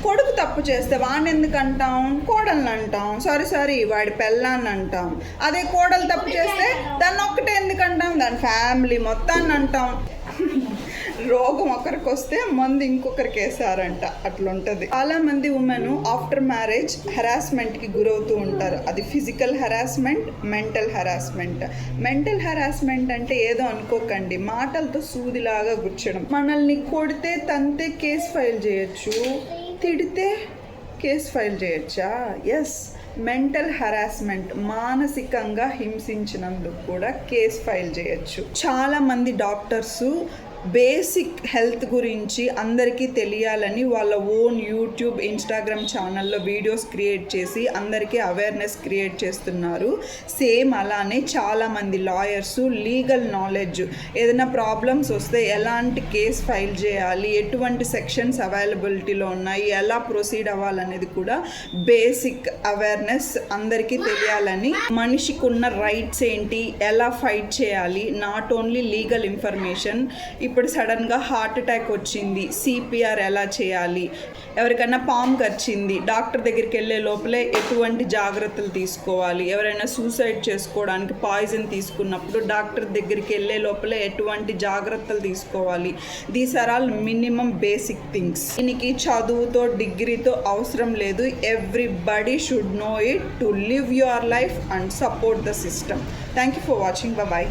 కొడుకు తప్పు చేస్తే వాడిని ఎందుకు అంటాం? కోడల్ని అంటాం. సారీ వాడి పెళ్ళాన్ని అంటాం. అదే కోడలు తప్పు చేస్తే దాన్ని ఒక్కటే ఎందుకు అంటాం? దాని ఫ్యామిలీ మొత్తాన్ని అంటాం. రోగం ఒకరికి వస్తే మందు ఇంకొకరికి వేసారంట, అట్లుంటుంది. చాలా మంది ఉమెన్ ఆఫ్టర్ మ్యారేజ్ హెరాస్మెంట్కి గురవుతూ ఉంటారు. అది physical harassment, mental harassment. Mental harassment అంటే ఏదో అనుకోకండి, మాటలతో సూదిలాగా గుచ్చడం. మనల్ని కొడితే తంతే కేసు ఫైల్ చేయొచ్చు, తిడితే కేసు ఫైల్ చేయొచ్చా? ఎస్, మెంటల్ హెరాస్మెంట్, మానసికంగా హింసించినందుకు కూడా కేసు ఫైల్ చేయొచ్చు. చాలామంది డాక్టర్సు బేసిక్ హెల్త్ గురించి అందరికీ తెలియాలని వాళ్ళ ఓన్ యూట్యూబ్, ఇన్స్టాగ్రామ్ ఛానల్లో వీడియోస్ క్రియేట్ చేసి అందరికీ అవేర్నెస్ క్రియేట్ చేస్తున్నారు. సేమ్ అలానే చాలామంది లాయర్సు లీగల్ నాలెడ్జ్, ఏదైనా ప్రాబ్లమ్స్ వస్తే ఎలాంటి కేస్ ఫైల్ చేయాలి, ఎటువంటి సెక్షన్స్ అవైలబిలిటీలో ఉన్నాయి, ఎలా ప్రొసీడ్ అవ్వాలనేది కూడా బేసిక్ అవేర్నెస్ అందరికీ తెలియాలని, మనిషికి ఉన్న రైట్స్ ఏంటి, ఎలా ఫైట్ చేయాలి, నాట్ ఓన్లీ లీగల్ ఇన్ఫర్మేషన్. ఇప్పుడు సడన్గా హార్ట్ అటాక్ వచ్చింది, సిపిఆర్ ఎలా చేయాలి, ఎవరికైనా పాము కరిచింది, డాక్టర్ దగ్గరికి వెళ్ళే లోపలే ఎటువంటి జాగ్రత్తలు తీసుకోవాలి, ఎవరైనా సూసైడ్ చేసుకోవడానికి పాయిజన్ తీసుకున్నప్పుడు డాక్టర్ దగ్గరికి వెళ్ళే లోపలే ఎటువంటి జాగ్రత్తలు తీసుకోవాలి. These are all minimum basic things. దీనికి చదువుతో, డిగ్రీతో అవసరం లేదు. Everybody should know it to live your life and support the system. Thank you for watching. Bye.